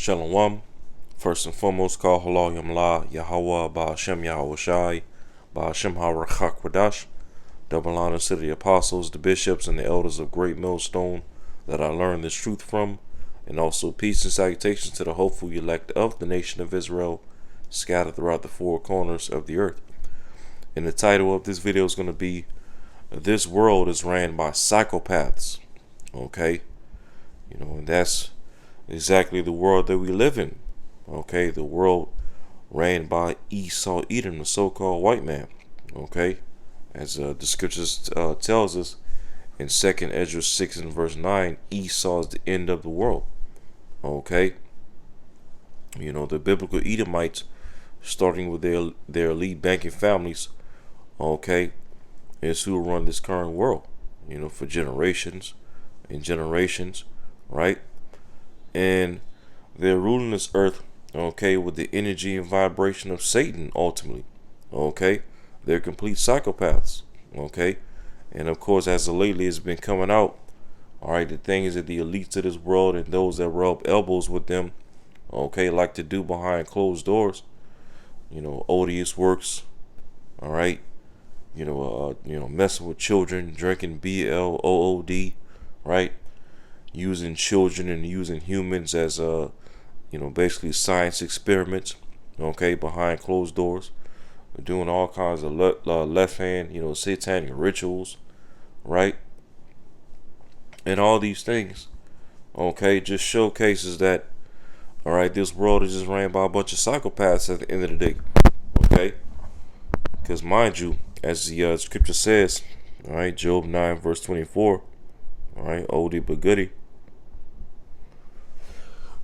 Shalom. First and foremost, call Halal Yamla Yahweh Ba'ashem Yahweh Shai Ba'ashem HaRachak Wadash. Double honors to the apostles, the bishops, and the elders of Great Millstone that I learned this truth from, and also peace and salutations to the hopeful elect of the nation of Israel scattered throughout the four corners of the earth. And the title of this video is going to be, This World is Ran by Psychopaths. Okay? And that's exactly the world that we live in. Okay? The world ran by Esau Edom, the so-called white man. Okay? As the scriptures tells us in 2nd Ezra 6 and verse 9, Esau is the end of the world. Okay? The biblical Edomites, starting with their elite banking families, okay, is who run this current world, for generations and generations, right? And they're ruling this earth, okay, with the energy and vibration of Satan, ultimately, okay? They're complete psychopaths, okay? And of course, as of lately it's been coming out, all right, the thing is that the elites of this world and those that rub elbows with them, okay, like to do behind closed doors, odious works, all right, messing with children, drinking BLOOD, right, using children and using humans as basically science experiments, okay, behind closed doors, doing all kinds of left hand, satanic rituals, right, and all these things, okay, just showcases that, all right, this world is just ran by a bunch of psychopaths at the end of the day, okay, because mind you, as the scripture says, all right, Job 9 verse 24, all right, oldie but goodie.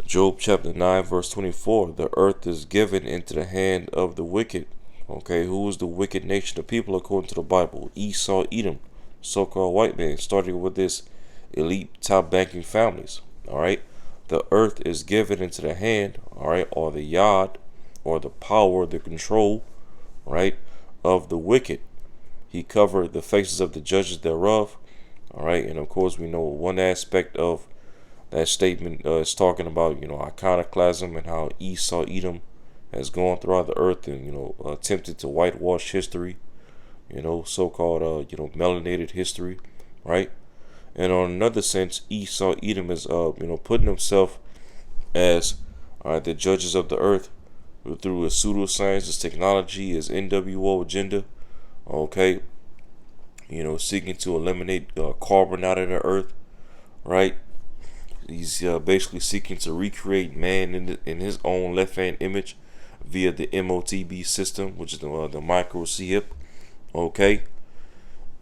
Job chapter 9 verse 24, the earth is given into the hand of the wicked. Okay, who is the wicked nation of people according to the Bible? Esau Edom, so-called white man, starting with this elite top banking families. All right, the earth is given into the hand, all right, or the yad, or the power, the control, right, of the wicked. He covered the faces of the judges thereof. All right, and of course we know one aspect of that statement is talking about iconoclasm and how Esau Edom has gone throughout the earth and attempted to whitewash history, so-called melanated history, right? And on another sense, Esau Edom is putting himself as the judges of the earth through his pseudoscience, his technology, his NWO agenda, okay, seeking to eliminate carbon out of the earth, right? He's basically seeking to recreate man in his own left-hand image via the MOTB system, which is the microchip, okay?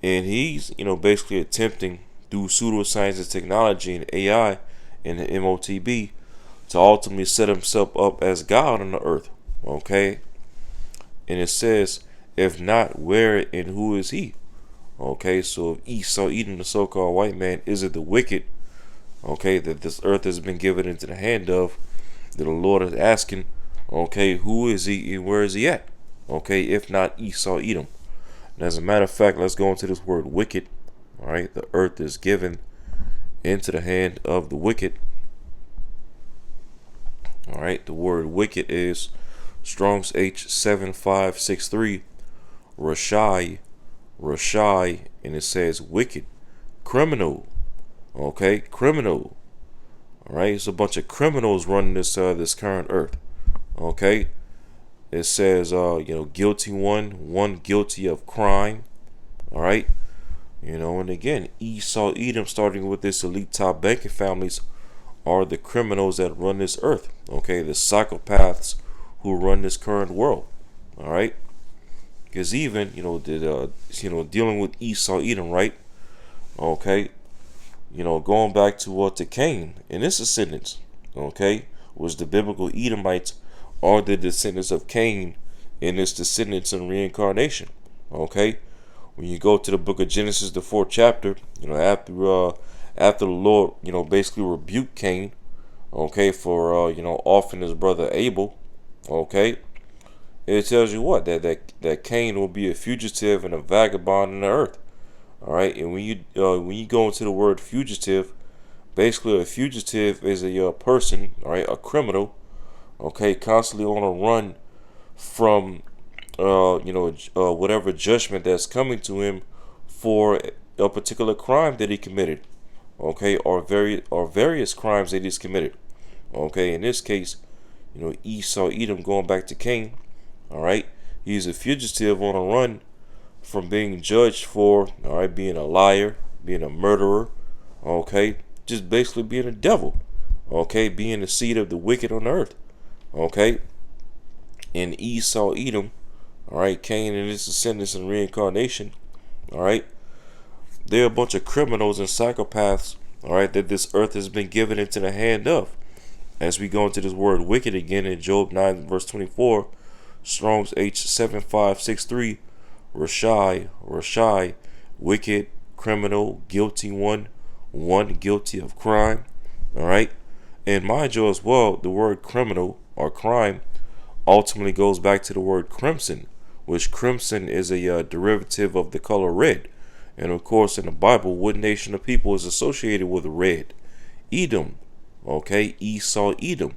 And he's, basically attempting through pseudoscience and technology and AI and the MOTB to ultimately set himself up as God on the earth, okay? And it says, if not, where and who is he? Okay, so if Esau Edom, the so-called white man, is it the wicked, okay, that this earth has been given into the hand of, that the Lord is asking, okay, who is he and where is he at? Okay, if not Esau Edom. And as a matter of fact, let's go into this word wicked. All right, the earth is given into the hand of the wicked. All right, the word wicked is Strong's H7563, Rashai, and it says wicked, criminal. Okay, criminal. All right, it's a bunch of criminals running this current earth. Okay, it says guilty one guilty of crime. All right, and again, Esau Edom, starting with this elite top banking families, are the criminals that run this earth. Okay, the psychopaths who run this current world. All right, because even dealing with Esau Edom, right? Okay, going back to Cain and his descendants, okay, was the biblical Edomites are the descendants of Cain and his descendants in reincarnation. Okay, when you go to the book of Genesis, the 4th chapter, after the Lord, basically rebuked Cain, okay, for offering his brother Abel, okay, it tells you what that Cain will be a fugitive and a vagabond in the earth. All right, and when you go into the word fugitive, Basically, a fugitive is a person, all right, a criminal, okay, constantly on a run from whatever judgment that's coming to him for a particular crime that he committed, okay, or various crimes that he's committed. Okay, in this case, Esau, Edom, going back to Cain. All right, he's a fugitive on a run from being judged for, all right, being a liar, being a murderer, okay, just basically being a devil, okay, being the seed of the wicked on earth, okay. In Esau, Edom, all right, Cain and his descendants and reincarnation, all right, they're a bunch of criminals and psychopaths, all right, that this earth has been given into the hand of. As we go into this word wicked again in Job 9 verse 24, Strong's H7563, Rashai, wicked, criminal, guilty one guilty of crime. All right, and mind you as well, the word criminal or crime ultimately goes back to the word crimson, which crimson is a derivative of the color red. And of course, in the Bible, what nation of people is associated with red? Edom. Okay, Esau, Edom.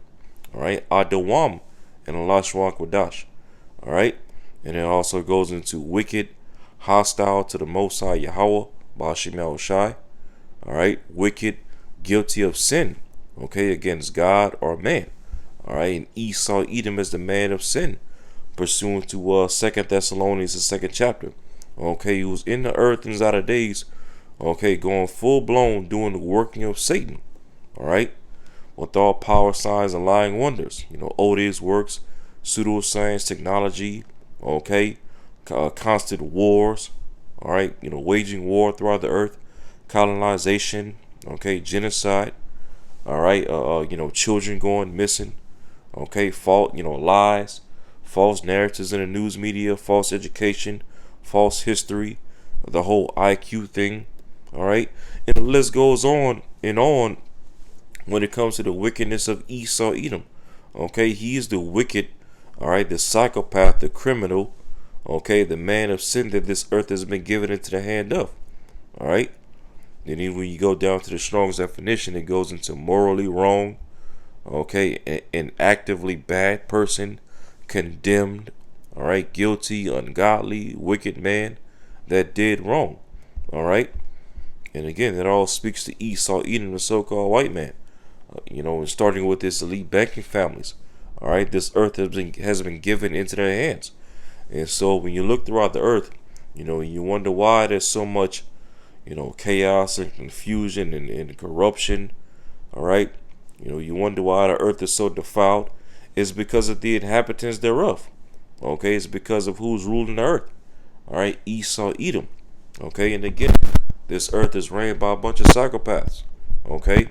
All right, Adawam and Allah Shwak. All right, and it also goes into wicked, hostile to the Most High Yahweh, Bashim El Shai. All right, wicked, guilty of sin, okay, against God or man. All right, and Esau, Edom is the man of sin, pursuant to 2 Thessalonians, the second chapter. Okay, he was in the earth in his outer days, okay, going full blown, doing the working of Satan. All right, with all power, signs, and lying wonders. Odious works, pseudoscience, technology, okay, constant wars, all right, waging war throughout the earth, colonization, okay, genocide, all right, children going missing, okay, lies, false narratives in the news media, false education, false history, the whole IQ thing, all right, and the list goes on and on when it comes to the wickedness of Esau, Edom. Okay, he is the wicked, all right, the psychopath, the criminal, okay, the man of sin that this earth has been given into the hand of. All right, then when you go down to the Strong's definition, it goes into morally wrong, okay, an actively bad person, condemned, all right, guilty, ungodly, wicked man that did wrong. All right, and again, that all speaks to Esau, Edom, the so-called white man. And starting with this elite banking families. All right, this earth has been given into their hands, and so when you look throughout the earth, you wonder why there's so much, chaos and confusion and corruption. All right, you wonder why the earth is so defiled. It's because of the inhabitants thereof. Okay, it's because of who's ruling the earth. All right, Esau, Edom. Okay, and again, this earth is reigned by a bunch of psychopaths. Okay.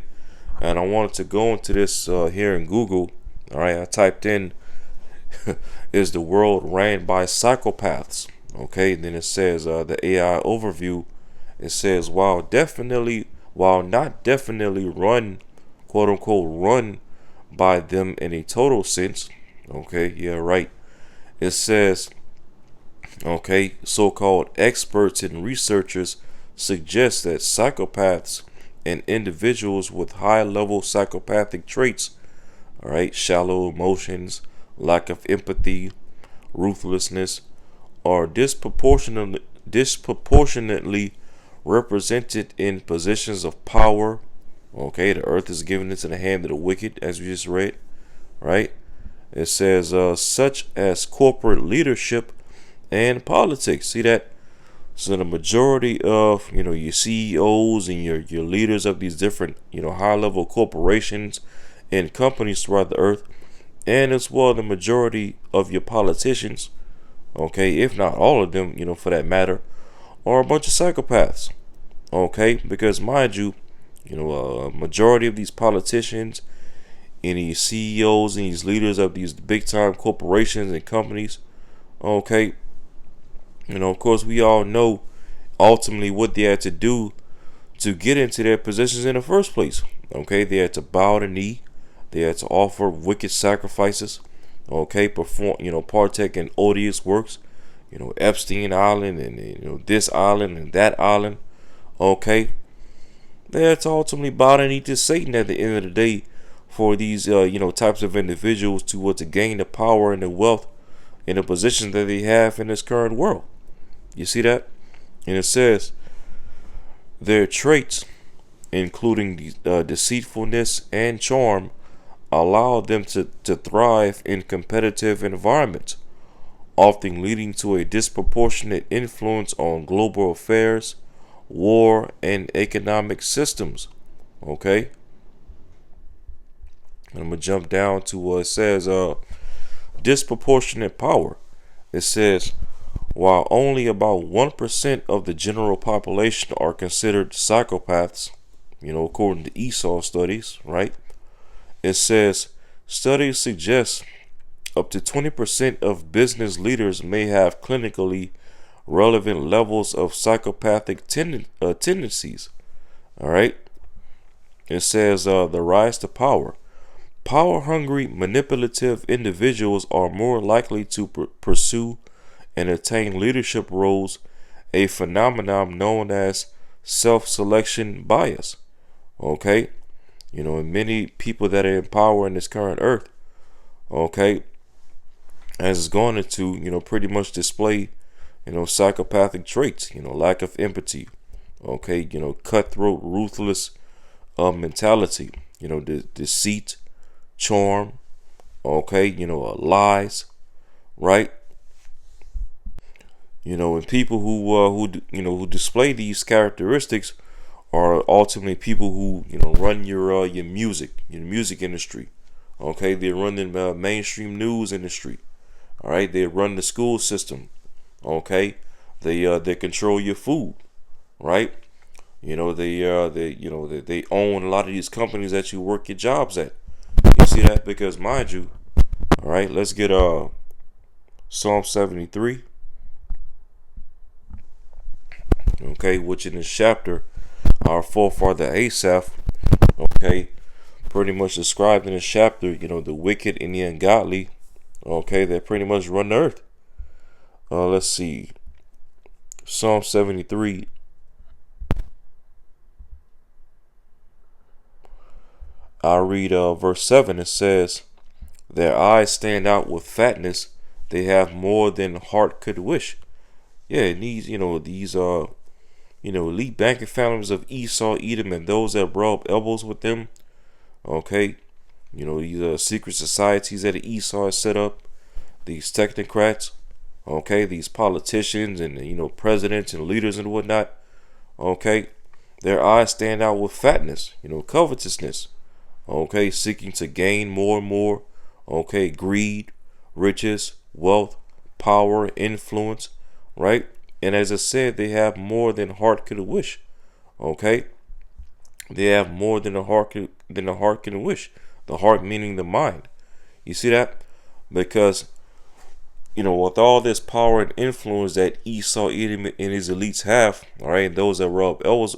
And I wanted to go into this here in Google. All right, I typed in, is the world ran by psychopaths? Okay, then it says the AI overview. It says while not definitely run, quote unquote, run by them in a total sense. Okay, yeah, right. It says, okay, so-called experts and researchers suggest that psychopaths and individuals with high-level psychopathic traits, all right, shallow emotions, lack of empathy, ruthlessness, are disproportionately represented in positions of power. Okay, the earth is given into the hand of the wicked, as we just read, right? It says such as corporate leadership and politics. See that? So the majority of your CEOs and your leaders of these different high level corporations and companies throughout the earth, and as well the majority of your politicians, okay, if not all of them, for that matter, are a bunch of psychopaths. Okay, because mind you, a majority of these politicians and these CEOs and these leaders of these big time corporations and companies, okay, of course, we all know ultimately what they had to do to get into their positions in the first place. Okay, they had to bow the knee, they had to offer wicked sacrifices, okay, partake in odious works, Epstein Island and this island and that island, okay. They had to ultimately bow the knee to Satan at the end of the day for these, types of individuals to gain the power and the wealth and the position that they have in this current world. You see that? And it says their traits, including deceitfulness and charm, allow them to thrive in competitive environments, often leading to a disproportionate influence on global affairs, war, and economic systems. Okay? And I'm going to jump down to what it says disproportionate power. It says, while only about 1% of the general population are considered psychopaths, according to Esau studies, right? It says, studies suggest up to 20% of business leaders may have clinically relevant levels of psychopathic tendencies. All right. It says the rise to power. Power-hungry, manipulative individuals are more likely to pursue and attain leadership roles, a phenomenon known as self-selection bias. Okay. And many people that are in power in this current earth, okay, as it's going to, pretty much display, psychopathic traits, lack of empathy, okay, cutthroat, ruthless mentality, deceit, charm, okay, lies, right? And people who display these characteristics are ultimately people who run your music industry. Okay, they run the mainstream news industry. All right, they run the school system. Okay, they control your food. Right, they own a lot of these companies that you work your jobs at. You see that? Because mind you, all right, let's get Psalm 73. Okay, which in this chapter, our forefather Asaph, okay, pretty much described in this chapter, the wicked and the ungodly, okay, that pretty much run the earth. Let's see, Psalm 73. I'll read verse 7. It says, their eyes stand out with fatness. They have more than heart could wish. Yeah, and these elite banking families of Esau, Edom, and those that rub elbows with them. Okay, these secret societies that Esau has set up. These technocrats. Okay, these politicians and presidents and leaders and whatnot. Okay, their eyes stand out with fatness. Covetousness. Okay, seeking to gain more and more. Okay, greed, riches, wealth, power, influence. Right. And as I said, they have more than heart could wish. Okay, they have more than the heart can wish. The heart meaning the mind. You see that? Because with all this power and influence that Esau, Edom, and his elites have, all right, and those that rub elbows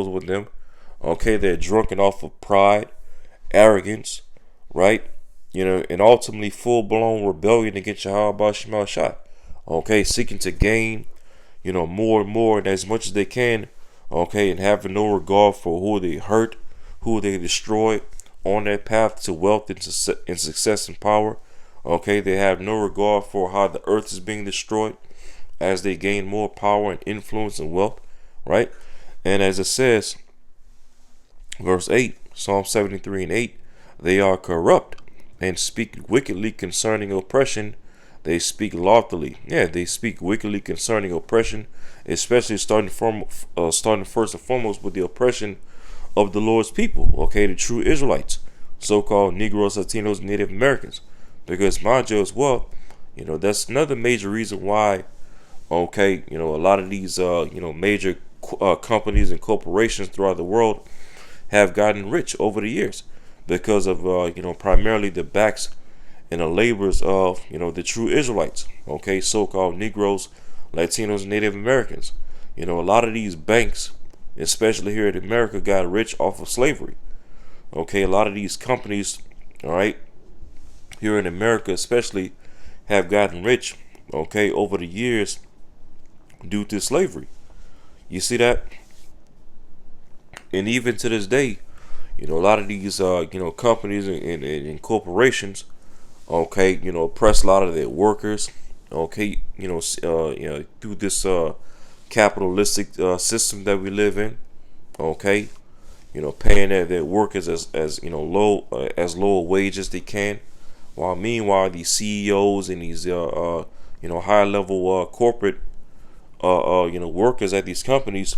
with them, okay, they're drunken off of pride, arrogance, right? And ultimately full-blown rebellion against Yahweh Shema Shah. Okay, seeking to gain more and more and as much as they can, okay, and having no regard for who they hurt, who they destroy on their path to wealth and success and power. Okay, they have no regard for how the earth is being destroyed as they gain more power and influence and wealth, right? And as it says, verse 8, Psalm 73 and 8, they are corrupt and speak wickedly concerning oppression. They speak loftily. Yeah, they speak wickedly concerning oppression, especially starting first and foremost with the oppression of the Lord's people, okay, the true Israelites, so-called Negroes, Latinos, Native Americans. Because mind you as well, that's another major reason why, okay, a lot of these, major companies and corporations throughout the world have gotten rich over the years because of, primarily the backs and the labors of, the true Israelites, okay, so-called Negroes, Latinos, and Native Americans. A lot of these banks, especially here in America, got rich off of slavery. Okay, a lot of these companies, all right, here in America especially, have gotten rich, okay, over the years due to slavery. You see that? And even to this day, a lot of these companies and corporations, okay, oppress a lot of their workers, okay, through this capitalistic system that we live in, okay, paying their workers as low as low a wage as they can, while meanwhile these CEOs and these high level corporate workers at these companies,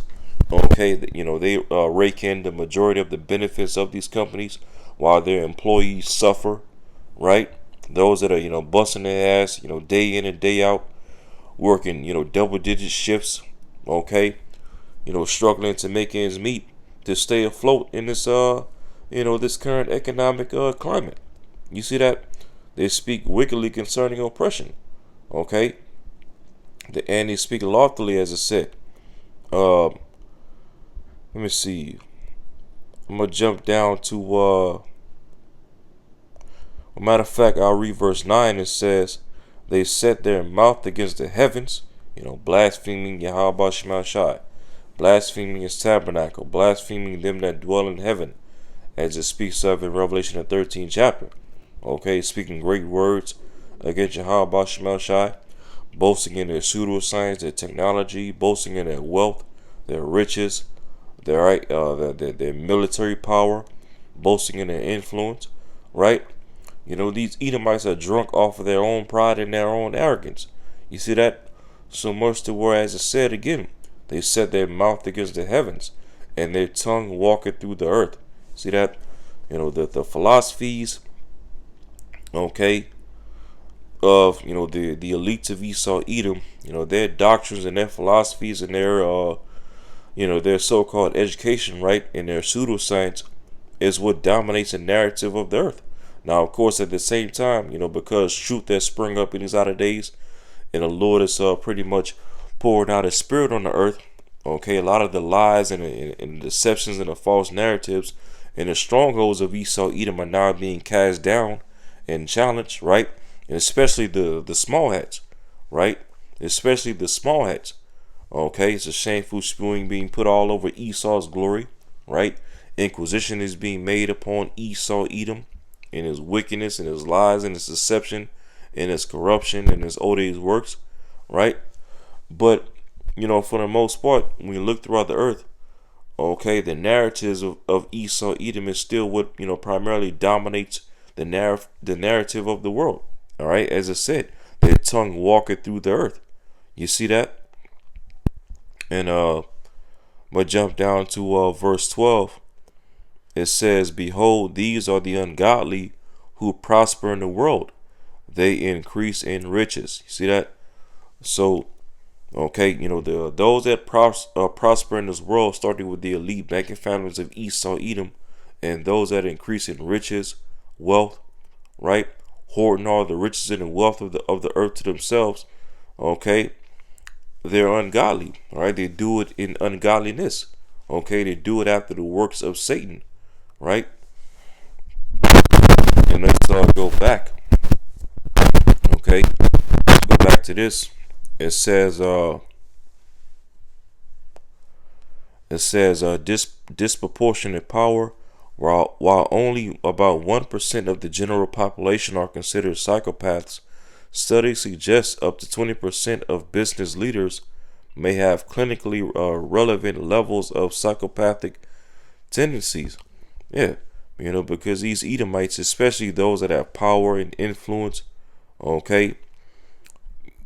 okay, they rake in the majority of the benefits of these companies while their employees suffer, right? Those that are busting their ass, day in and day out, working double digit shifts, okay, struggling to make ends meet to stay afloat in this this current economic climate. You see that? They speak wickedly concerning oppression, okay, and they speak loftily, as I said. Uh, let me see. I'm gonna jump down to a matter of fact, I'll read verse 9. It says, they set their mouth against the heavens, blaspheming Yahweh Shema Shai, blaspheming his tabernacle, blaspheming them that dwell in heaven, as it speaks of in Revelation the 13th chapter. Okay, speaking great words against Yahweh Shema Shai, boasting in their pseudoscience, their technology, boasting in their wealth, their riches, their military power, boasting in their influence, right? These Edomites are drunk off of their own pride and their own arrogance. You see that? So much to where, as I said again, they set their mouth against the heavens, and their tongue walketh through the earth. See that? The philosophies, okay, of the elites of Esau Edom, their doctrines and their philosophies and their so-called education, right, and their pseudoscience is what dominates the narrative of the earth. Now, of course, at the same time, because truth has sprung up in these outer days, and the Lord is pretty much pouring out His Spirit on the earth. Okay, a lot of the lies and deceptions and the false narratives and the strongholds of Esau Edom are now being cast down and challenged, right? And especially the small hats, right? Especially the small hats. Okay, it's a shameful spewing being put all over Esau's glory, right? Inquisition is being made upon Esau Edom in his wickedness and his lies and his deception and his corruption and his odious works, right? But for the most part, when you look throughout the earth, okay, the narratives of Esau Edom is still what primarily dominates the narrative of the world. All right, as I said, their tongue walketh through the earth. You see that? And I'm gonna jump down to verse 12. It says, behold, these are the ungodly who prosper in the world. They increase in riches. You see that? So, okay, those that prosper in this world, starting with the elite banking families of Esau Edom, and those that increase in riches, wealth, right, hoarding all the riches and the wealth of the earth to themselves, okay, they're ungodly. All right, they do it in ungodliness. Okay, they do it after the works of Satan, right? And let's go back. Okay, let's go back to this. It says disproportionate power, while only about 1% of the general population are considered psychopaths. Studies suggest up to 20% of business leaders may have clinically relevant levels of psychopathic tendencies. Yeah, because these Edomites, especially those that have power and influence, okay,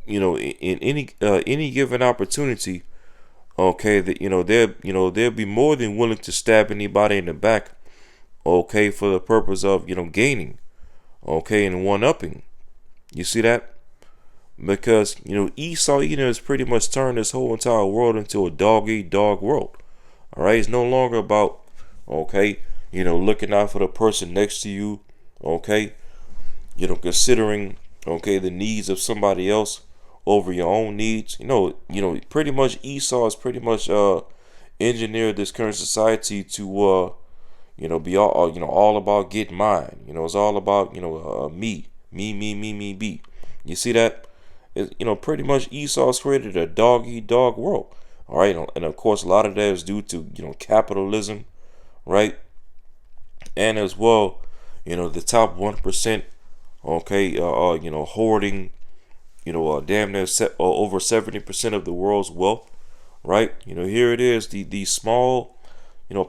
in any given opportunity, okay, that they'll be more than willing to stab anybody in the back, okay, for the purpose of gaining, okay, and one-upping. You see that? Because Esau has pretty much turned this whole entire world into a dog-eat-dog world. All right, it's no longer about looking out for the person next to you, okay, considering the needs of somebody else over your own needs. Pretty much Esau has pretty much engineered this current society to be all about getting mine. It's all about me. You see that? Pretty much Esau's created a dog-eat-dog world. All right, and of course a lot of that is due to capitalism, right? And as well, the top 1%, okay, hoarding, damn near over 70% of the world's wealth, right? Here it is, the small,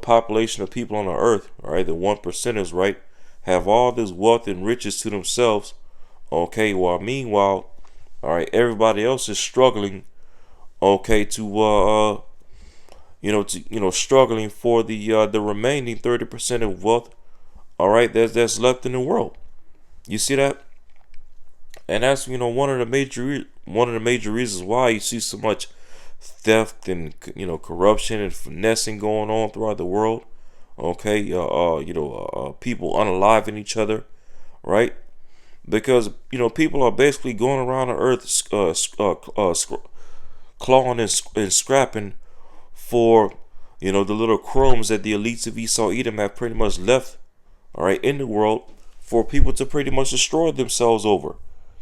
population of people on the earth, right? The 1%ers, right, have all this wealth and riches to themselves, okay, while meanwhile, all right, everybody else is struggling, okay, struggling for the remaining 30% of wealth, all right, that's left in the world. You see that? And that's one of the major reasons why you see so much theft and corruption and finessing going on throughout the world. Okay, people unaliving each other, right? Because people are basically going around the earth, clawing and scrapping for the little crumbs that the elites of Esau Edom have pretty much left, all right, in the world for people to pretty much destroy themselves over.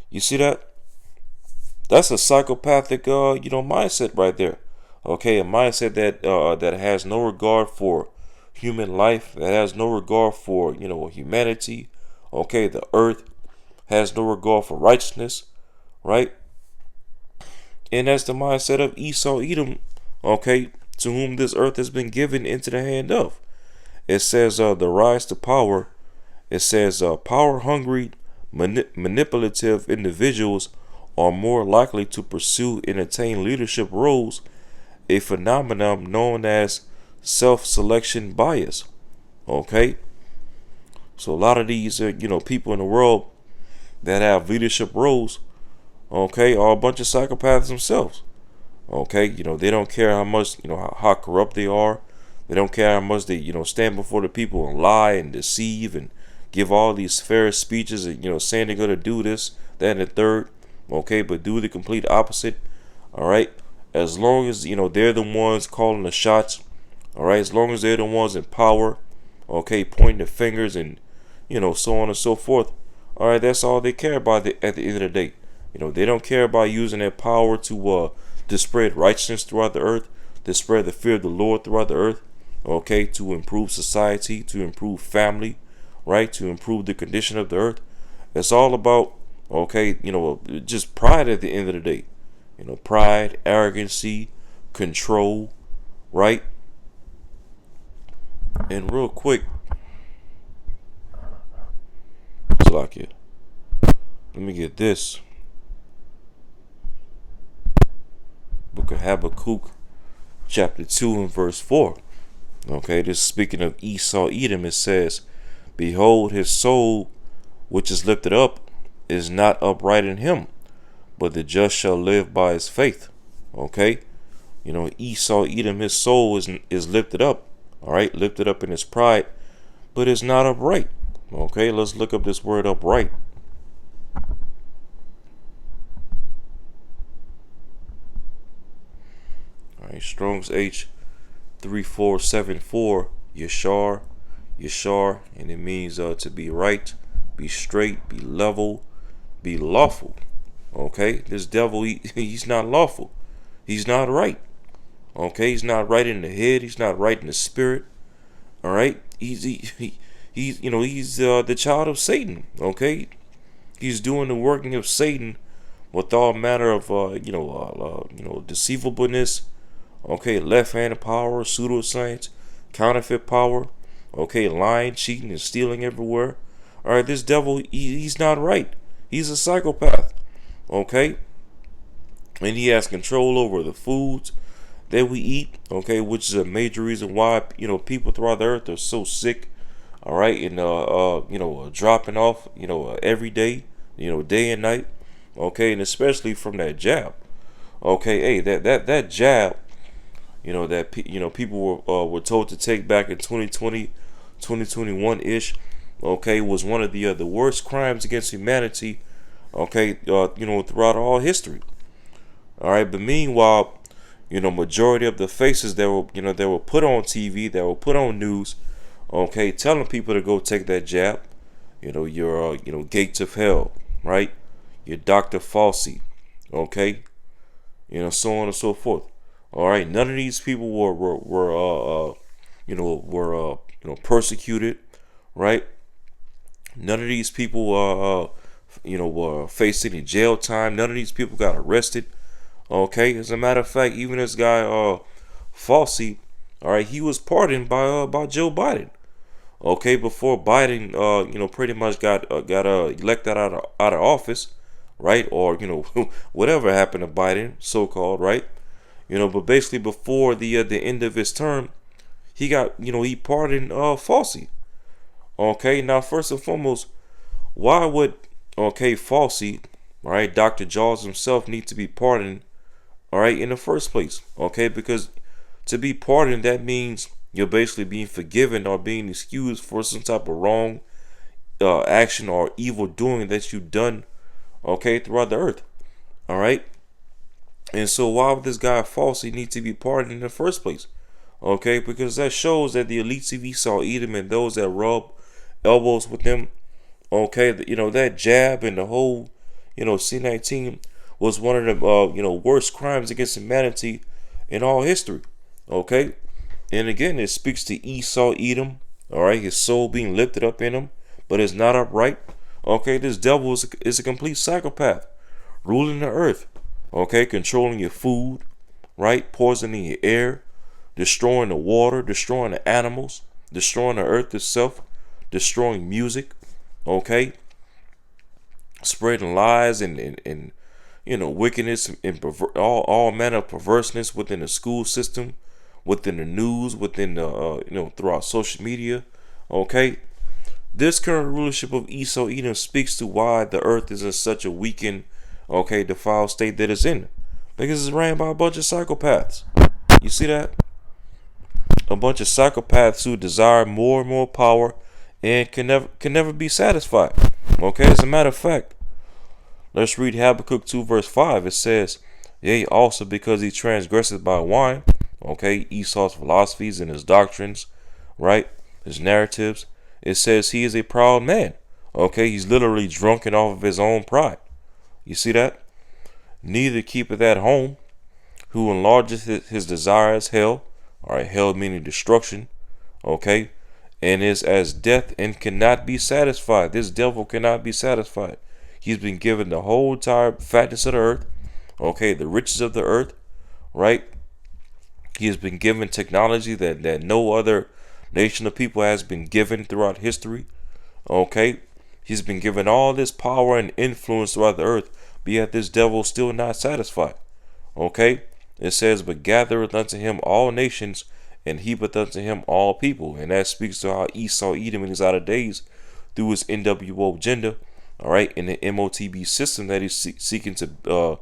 You see that? That's a psychopathic, mindset right there. Okay, a mindset that has no regard for human life, that has no regard for humanity. Okay, the earth has no regard for righteousness, right? And that's the mindset of Esau Edom. Okay, to whom this earth has been given into the hand of. It says the rise to power. It says power hungry, manipulative individuals are more likely to pursue and attain leadership roles, a phenomenon known as self-selection bias. Okay, so a lot of these people in the world that have leadership roles, okay, are a bunch of psychopaths themselves. Okay, they don't care how much how corrupt they are. They don't care how much they stand before the people and lie and deceive and give all these fair speeches and saying they're gonna do this, that, and the third. Okay, but do the complete opposite. All right, as long as they're the ones calling the shots. All right, as long as they're the ones in power. Okay, pointing the fingers and so on and so forth. All right, that's all they care about at the end of the day. They don't care about using their power to spread righteousness throughout the earth, to spread the fear of the Lord throughout the earth. Okay, to improve society, to improve family, right? To improve the condition of the earth. It's all about just pride at the end of the day. Pride, arrogancy, control, right? And real quick, Slovakia, let me get this. Book of Habakkuk, chapter 2 and verse 4. Okay, this is speaking of Esau Edom. It says, behold, his soul which is lifted up is not upright in him, but the just shall live by his faith. Okay, Esau Edom, his soul is lifted up. All right, lifted up in his pride, but it's not upright. Okay, let's look up this word upright. All right, Strong's H3474, Yashar, and it means to be right, be straight, be level, be lawful. Okay, this devil, he's not lawful. He's not right. Okay, he's not right in the head. He's not right in the spirit. All right, he's the child of Satan. Okay, he's doing the working of Satan with all manner of deceivableness. Okay, left-handed power, pseudoscience, counterfeit power. Okay, lying, cheating, and stealing everywhere. All right, this devil, he's not right. He's a psychopath. Okay, and he has control over the foods that we eat. Okay, which is a major reason why people throughout the earth are so sick. All right, and dropping off every day, day and night. Okay, and especially from that jab. Okay, hey, that jab, that people were told to take back in 2020, 2021 ish. Okay, was one of the worst crimes against humanity. Okay, throughout all history. All right, but meanwhile, majority of the faces that were put on TV, that were put on news, okay, telling people to go take that jab. Your gates of hell, right? Your Dr. Fauci, okay, so on and so forth. All right, none of these people were were persecuted, right? None of these people were facing any jail time. None of these people got arrested. Okay, as a matter of fact, even this guy Falsey, all right, he was pardoned by Joe Biden. Okay, before Biden pretty much got elected out of office, right? Or whatever happened to Biden, so called, right? But basically before the end of his term, he pardoned Falsey. Okay, now first and foremost, why would Falsey, all right, Dr. Jaws himself need to be pardoned, all right, in the first place? Okay, because to be pardoned, that means you're basically being forgiven or being excused for some type of wrong action or evil doing that you've done, okay, throughout the earth. All right. And so why would this guy falsely need to be pardoned in the first place? Okay, because that shows that the elites of Esau, Edom, and those that rub elbows with them, okay, that jab and the whole, C-19 was one of the, worst crimes against humanity in all history. Okay. And again, it speaks to Esau, Edom, all right, his soul being lifted up in him, but it's not upright. Okay, this devil is a complete psychopath, ruling the earth, okay, controlling your food, right, poisoning your air, destroying the water, destroying the animals, destroying the earth itself, destroying music, okay, spreading lies and wickedness and all manner of perverseness within the school system, within the news, within the throughout social media. Okay, this current rulership of Esau Edom speaks to why the earth is in such a weakened, okay, defiled state that it's in, because it's ran by a bunch of psychopaths. You see that? A bunch of psychopaths who desire more and more power and can never be satisfied. Okay, as a matter of fact, let's read Habakkuk 2 verse 5. It says, yea, also because he transgresseth by wine, okay, Esau's philosophies and his doctrines, right, his narratives. It says he is a proud man. Okay, he's literally drunken off of his own pride. You see that? Neither keepeth at home, who enlargeth his desires hell. All right, hell meaning destruction. Okay, and is as death and cannot be satisfied. This devil cannot be satisfied. He's been given the whole entire fatness of the earth. Okay, the riches of the earth, right? He has been given technology that no other nation of people has been given throughout history. Okay, he's been given all this power and influence throughout the earth, but yet this devil still not satisfied. Okay, it says, but gathereth unto him all nations, and heapeth unto him all people. And that speaks to how Esau Edom in his outer days, through his NWO agenda, all right, in the MOTB system that he's seeking to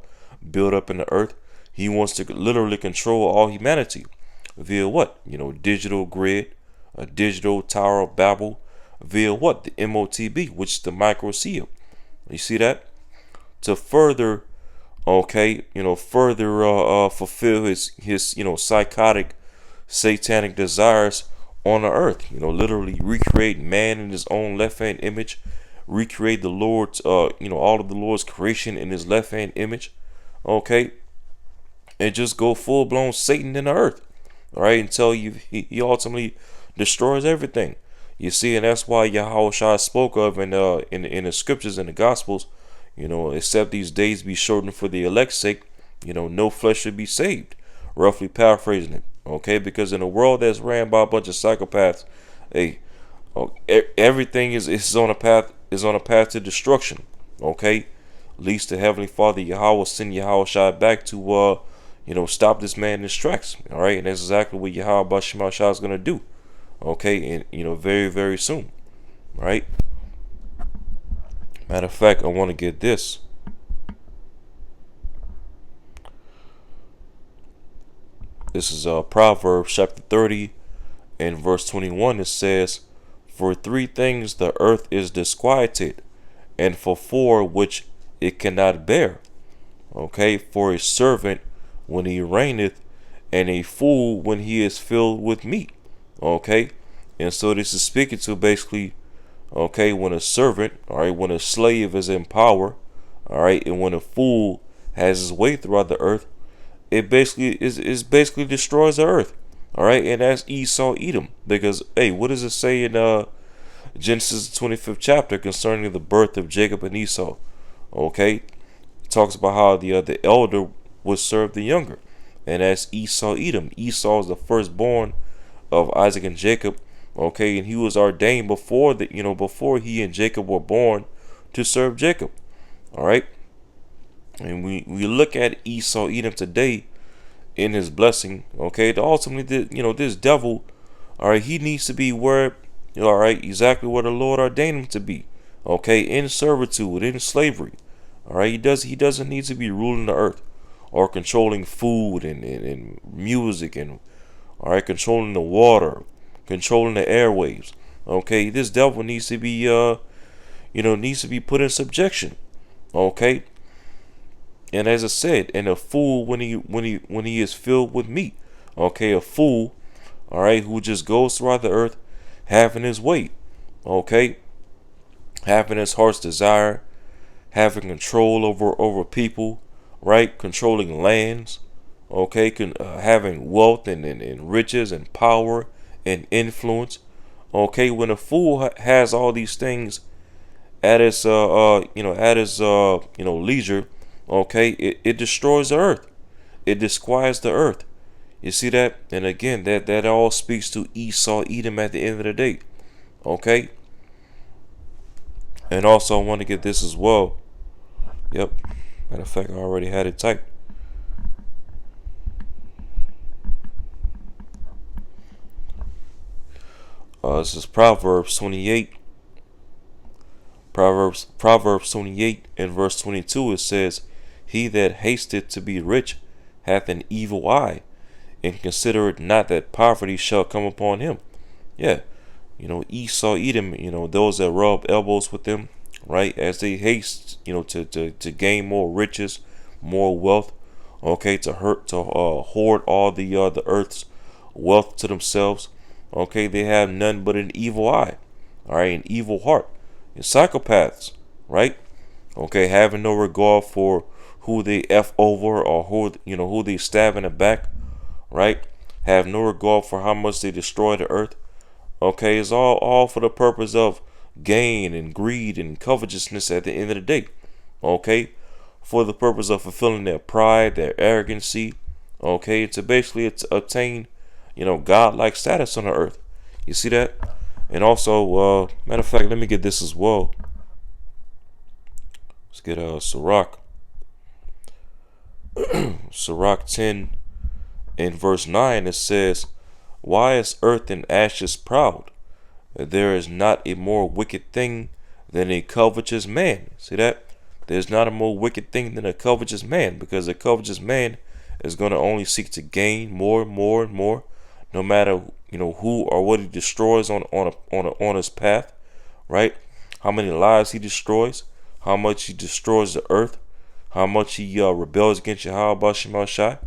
build up in the earth. He wants to literally control all humanity via what? Digital grid, a digital Tower of Babel, via what? The MOTB, which is the micro seal. You see that? To further, okay, fulfill his psychotic, satanic desires on the earth. Literally recreate man in his own left hand image, recreate the Lord's, all of the Lord's creation in his left hand image. Okay. And just go full blown Satan in the earth, all right, until he ultimately destroys everything. You see, and that's why Yahweh spoke of in the scriptures and the gospels, except these days be shortened for the elect's sake, no flesh should be saved. Roughly paraphrasing it, okay, because in a world that's ran by a bunch of psychopaths, everything is on a path to destruction. Okay, least the Heavenly Father Yahweh send Yahweh back to stop this man in his tracks. All right, and that's exactly what Yahweh Bashim Shah is gonna do. Okay, and very, very soon. Right. Matter of fact, I want to get this. This is Proverbs chapter 30 and verse 21. It says, for 3 things the earth is disquieted, and for 4 which it cannot bear. Okay, for a servant when he reigneth, and a fool when he is filled with meat. Okay, and so this is speaking to basically, okay, when a servant, all right, when a slave is in power, all right, and when a fool has his way throughout the earth, it basically destroys the earth. All right, and that's Esau, Edom. Because hey, what does it say in Genesis 25th chapter concerning the birth of Jacob and Esau? Okay, it talks about how the elder would serve the younger, and that's Esau, Edom. Esau is the firstborn of Isaac and Jacob. Okay, and he was ordained before before he and Jacob were born to serve Jacob. All right, and we look at Esau, Edom today in his blessing. Okay, to ultimately, this devil, all right, he needs to be where, all right, exactly where the Lord ordained him to be. Okay, in servitude, in slavery. All right, he doesn't need to be ruling the earth or controlling food and music and, all right, controlling the water, controlling the airwaves. Okay, this devil needs to be needs to be put in subjection. Okay, and as I said, and a fool when he is filled with meat. Okay, a fool, all right, who just goes throughout the earth, having his way. Okay, having his heart's desire, having control over people, right, controlling lands. Okay, having wealth and riches and power and influence. Okay, when a fool has all these things at his leisure, okay, it destroys the earth. It disquiets the earth. You see that? And again, that all speaks to Esau, Edom at the end of the day. Okay? And also I want to get this as well. Yep. Matter of fact, I already had it typed. This is Proverbs 28. Proverbs 28 and verse 22, it says, "He that hasteth to be rich hath an evil eye, and considereth not that poverty shall come upon him." Yeah, Esau, Edom, those that rub elbows with them, right, as they haste, to gain more riches, more wealth, okay, to hoard all the earth's wealth to themselves. Okay, they have none but an evil eye, all right, an evil heart. And psychopaths, right? Okay, having no regard for who they f over or who they stab in the back, right? Have no regard for how much they destroy the earth. Okay, it's all for the purpose of gain and greed and covetousness at the end of the day. Okay, for the purpose of fulfilling their pride, their arrogancy. Okay, to basically obtain, godlike status on the earth. You see that? And also, matter of fact, let me get this as well. Let's get Sirach. Sirach 10 in verse 9, it says, "Why is earth and ashes proud? There is not a more wicked thing than a covetous man." See that? There's not a more wicked thing than a covetous man, because a covetous man is going to only seek to gain more and more and more, no matter who or what he destroys on his path, right? How many lives he destroys, how much he destroys the earth, how much he rebels against Yahweh Shema Shai.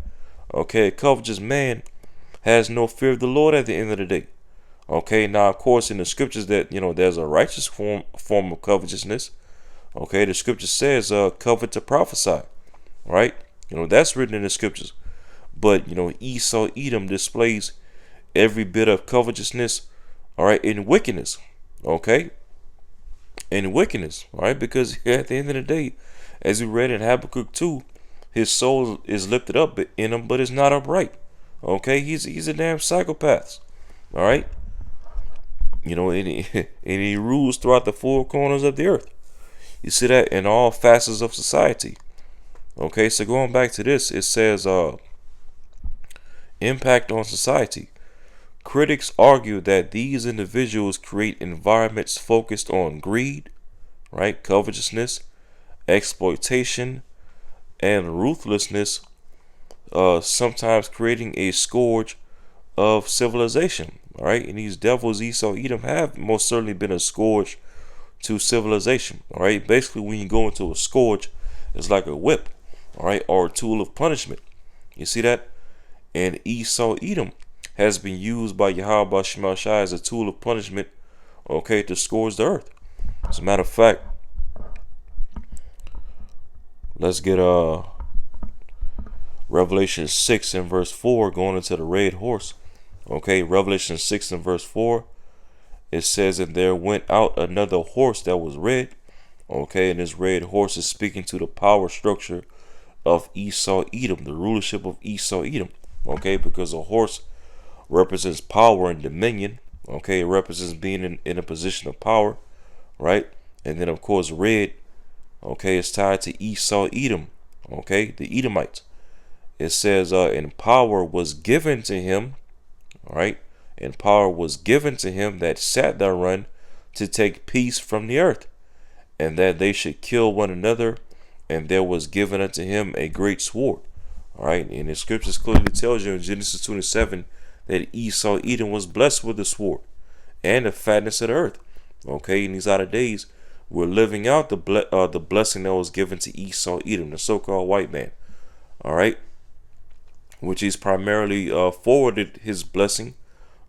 Okay, a covetous man has no fear of the Lord at the end of the day. Okay, now of course in the scriptures that there's a righteous form of covetousness. Okay, the scripture says covet to prophesy, right? That's written in the scriptures. But Esau, Edom displays every bit of covetousness, all right, in wickedness. Okay, in wickedness, all right, because at the end of the day, as we read in Habakkuk 2, his soul is lifted up in him, but it's not upright. Okay, he's a damn psychopath. All right, and he rules throughout the four corners of the earth. You see that in all facets of society. Okay, so going back to this, it says impact on society. Critics argue that these individuals create environments focused on greed, right, covetousness, exploitation, and ruthlessness, sometimes creating a scourge of civilization. All right, and these devils, Esau, Edom, have most certainly been a scourge to civilization. All right, basically, when you go into a scourge, it's like a whip, all right, or a tool of punishment. You see that? And Esau, Edom, has been used by Yahweh Shema Shai as a tool of punishment, okay, to scourge the earth. As a matter of fact, let's get Revelation 6 and verse 4, going into the red horse. Okay, Revelation 6 and verse 4, it says, and there went out another horse that was red. Okay, and this red horse is speaking to the power structure of Esau Edom, the rulership of Esau Edom. Okay, because a horse represents power and dominion. Okay, it represents being in a position of power, right? And then of course red, okay, is tied to Esau Edom. Okay, the Edomites. It says, and power was given to him, all right, and power was given to him that sat thereon to take peace from the earth, and that they should kill one another, and there was given unto him a great sword. All right, and the scriptures clearly tells you in Genesis 27 that Esau Edom was blessed with the sword and the fatness of the earth. Okay, in these latter days, we're living out the blessing that was given to Esau Edom, the so-called white man. All right, which he's primarily forwarded his blessing,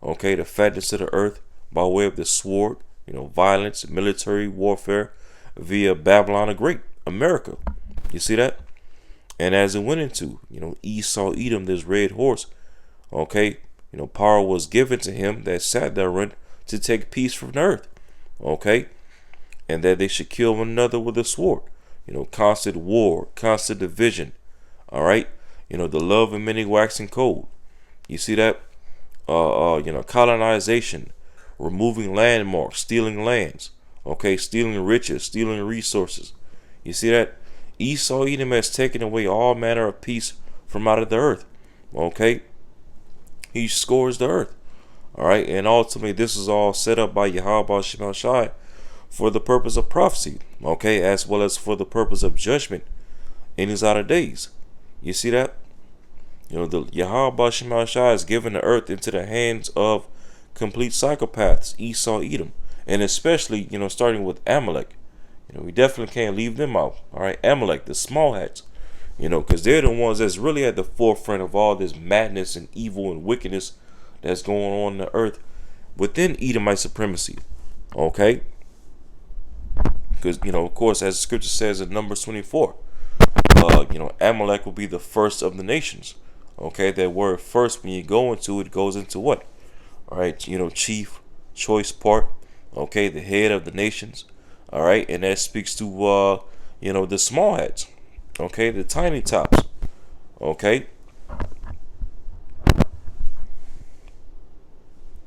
okay, the fatness of the earth by way of the sword, violence, military warfare via Babylon the Great, America. You see that? And as it went into, Esau Edom, this red horse, okay, power was given to him that sat therein to take peace from the earth, okay, and that they should kill one another with a sword, constant war, constant division, all right, the love of many waxing cold. You see that? Colonization, removing landmarks, stealing lands, okay, stealing riches, stealing resources. You see that? Esau Edom has taken away all manner of peace from out of the earth, okay. He scores the earth, all right, and ultimately this is all set up by Yahweh Shema Shai for the purpose of prophecy, okay, as well as for the purpose of judgment in his outer days. You see that? The Yahweh Shema Shai has given the earth into the hands of complete psychopaths, Esau Edom, and especially, starting with Amalek. We definitely can't leave them out. All right, Amalek, the small hats, because they're the ones that's really at the forefront of all this madness and evil and wickedness that's going on in the earth within Edomite supremacy. Okay, because of course, as the scripture says in Numbers 24, Amalek will be the first of the nations. Okay, that word first, when you go into it, goes into what? All right, chief, choice part. Okay, the head of the nations. All right, and that speaks to the small hats. Okay, the tiny tops. Okay,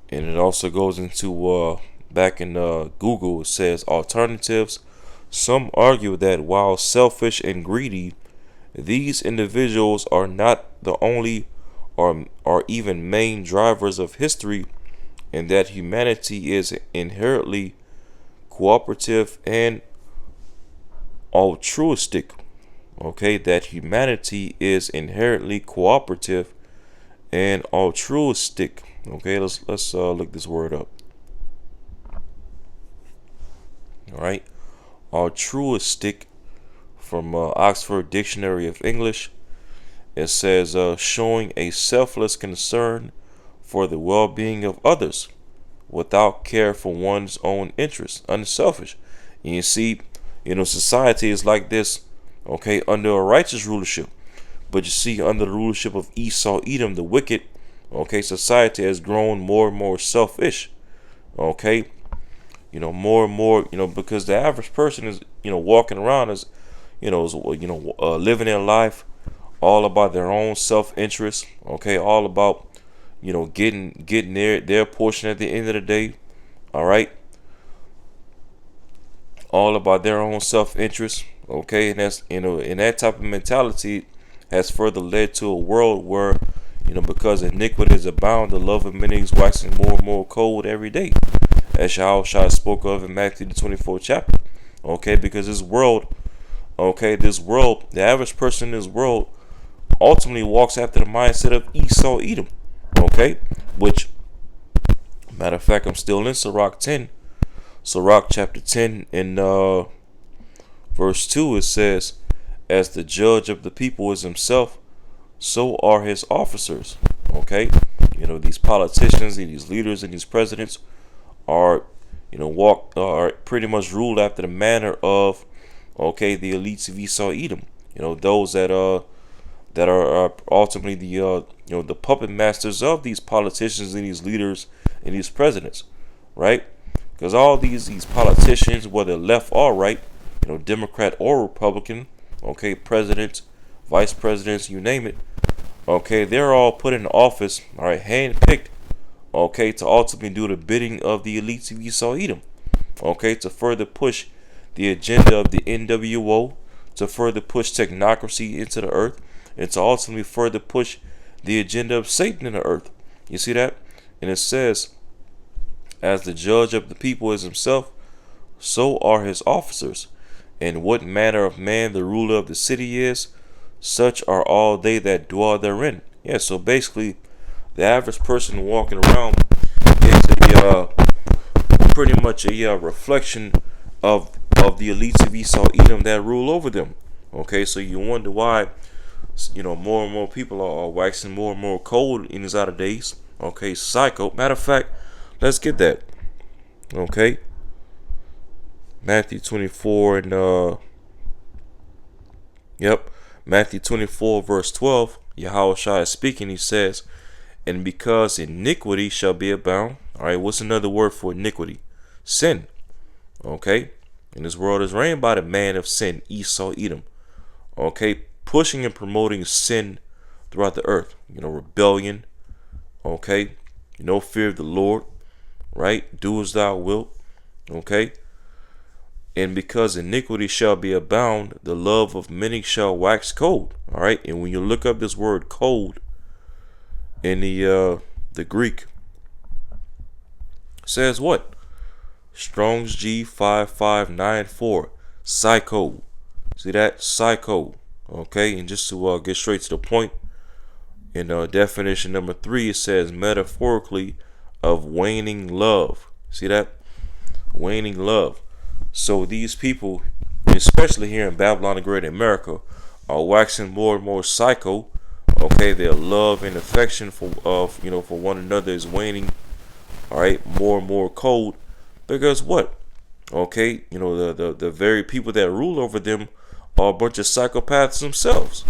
and it also goes into back in Google. It says alternatives. Some argue that while selfish and greedy, these individuals are not the only or even main drivers of history, and that humanity is inherently cooperative and altruistic. Okay, that humanity is inherently cooperative and altruistic. Okay, let's look this word up. All right, altruistic from Oxford Dictionary of English. It says showing a selfless concern for the well-being of others without care for one's own interests, unselfish. And you see, society is like this, okay, under a righteous rulership. But you see, under the rulership of Esau Edom, the wicked, okay, society has grown more and more selfish, okay, more and more, because the average person is, walking around as, living their life all about their own self-interest, okay, all about, getting their portion at the end of the day, all right, all about their own self-interest, okay, and that's, and that type of mentality has further led to a world where, because iniquity is abound, the love of many is waxing more and more cold every day, as Yahweh spoke of in Matthew the 24th chapter, okay, because this world, the average person in this world ultimately walks after the mindset of Esau Edom, okay, which, matter of fact, I'm still in Sirach 10, Sirach chapter 10 in verse 2, it says, as the judge of the people is himself, so are his officers, okay, these politicians and these leaders and these presidents are, are pretty much ruled after the manner of, okay, the elites of Esau Edom, those that that are ultimately the puppet masters of these politicians and these leaders and these presidents, right? Because all these politicians, whether left or right, Democrat or Republican, okay, presidents, vice presidents, you name it, okay, they're all put in office, all right, handpicked, okay, to ultimately do the bidding of the elites of Esau Edom, okay, to further push the agenda of the NWO, to further push technocracy into the earth, and to ultimately further push the agenda of Satan in the earth. You see that? And it says, as the judge of the people is himself, so are his officers. And what manner of man the ruler of the city is, such are all they that dwell therein. Yeah, so basically, the average person walking around is pretty much a reflection of the elites of Esau Edom that rule over them. Okay, so you wonder why, more and more people are waxing more and more cold in these outer days. Okay, psycho. Matter of fact, let's get that. Okay, Matthew 24 and Matthew 24 verse 12. Yahushua is speaking. He says, "And because iniquity shall be abound." All right, what's another word for iniquity? Sin. Okay, and this world is reigned by the man of sin, Esau Edom. Okay, pushing and promoting sin throughout the earth. Rebellion. Okay, no fear of the Lord. Right, do as thou wilt. Okay, and because iniquity shall be abound, the love of many shall wax cold. All right, and when you look up this word cold in the Greek, it says what? Strong's G5594, psycho. See that? Psycho. Okay, and just to get straight to the point, in definition number 3, it says metaphorically of waning love. See that? Waning love. So these people, especially here in Babylon the Great America, are waxing more and more psycho. Okay, their love and affection for one another is waning. All right, more and more cold. Because what? Okay, the very people that rule over them are a bunch of psychopaths themselves.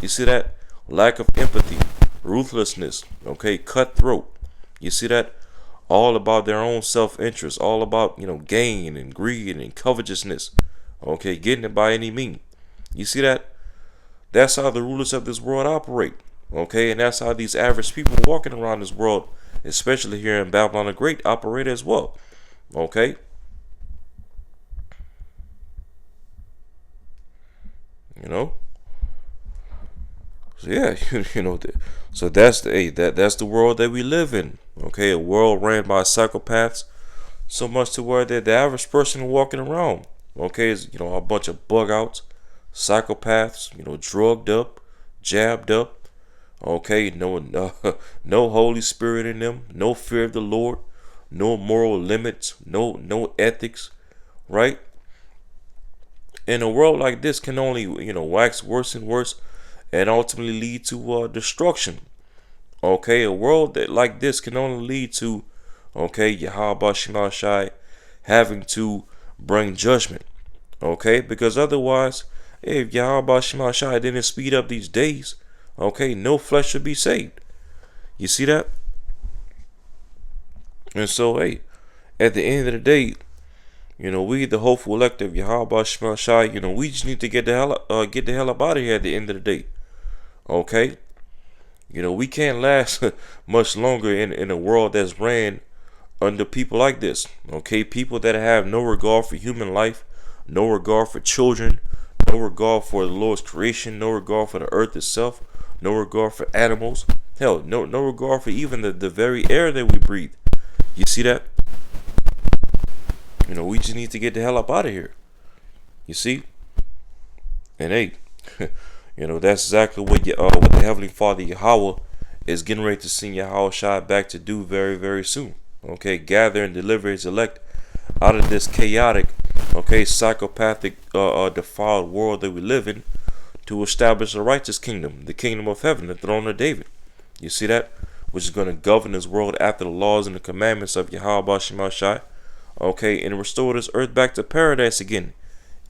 You see that? Lack of empathy, ruthlessness, okay, cutthroat. You see that? All about their own self-interest, all about, gain and greed and covetousness. Okay, getting it by any means. You see that? That's how the rulers of this world operate. Okay, and that's how these average people walking around this world, especially here in Babylon the Great, operate as well. Okay. So yeah, so that's the world that we live in. Okay, a world ran by psychopaths, so much to where the average person walking around, okay, is a bunch of bug outs, psychopaths, drugged up, jabbed up, okay, no Holy Spirit in them, no fear of the Lord, no moral limits, no ethics, right? And a world like this can only wax worse and worse, and ultimately lead to destruction. Okay, a world that like this can only lead to, okay, Yahweh Shema Shai having to bring judgment. Okay, because otherwise, if Yahweh Shema Shai didn't speed up these days, okay, no flesh should be saved. You see that? And so, hey, at the end of the day, we the hopeful elect of Yahweh Shema Shai, we just need to get the hell up out of here at the end of the day. Okay? We can't last much longer in a world that's ran under people like this. Okay? People that have no regard for human life, no regard for children, no regard for the Lord's creation, no regard for the earth itself, no regard for animals. Hell, no regard for even the very air that we breathe. You see that? We just need to get the hell up out of here. You see? And hey, that's exactly what the Heavenly Father Yahweh is getting ready to send Yahushua back to do very, very soon. Okay, gather and deliver his elect out of this chaotic, okay, psychopathic, defiled world that we live in, to establish a righteous kingdom, the kingdom of heaven, the throne of David. You see that? Which is going to govern this world after the laws and the commandments of Yahweh Shema Shai. Okay, and restore this earth back to paradise again,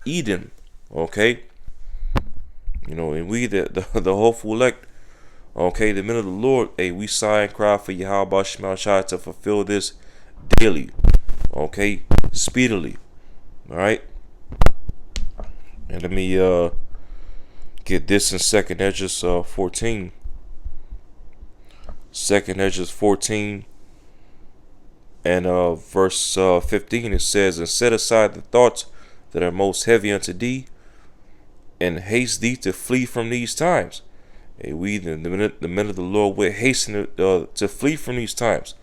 Eden. Okay, And we the hopeful elect, okay, the men of the Lord, hey, we sigh and cry for Yahweh Shema Shai to fulfill this daily, okay, speedily. All right. And let me get this in Second Edges 14. Second Edges 14 and verse 15. It says, "And set aside the thoughts that are most heavy unto thee, and haste thee to flee from these times." Hey, we the men of the Lord, we're hastening to flee from these times.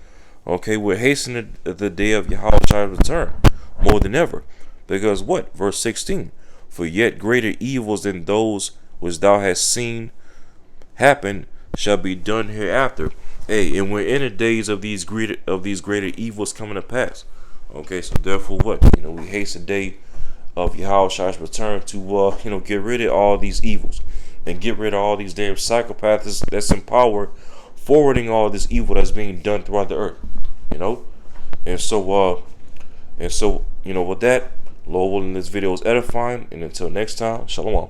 Okay, we're hastening the day of Yahweh's return more than ever. Because what? Verse 16. "For yet greater evils than those which thou hast seen happen shall be done hereafter." Hey, and we're in the days of these greater evils coming to pass. Okay, so therefore what? We hasten the day of Yahweh's return to get rid of all these evils and get rid of all these damn psychopaths that's in power, forwarding all this evil that's being done throughout the earth. And so with that, Lord willing, this video is edifying, and until next time, shalom.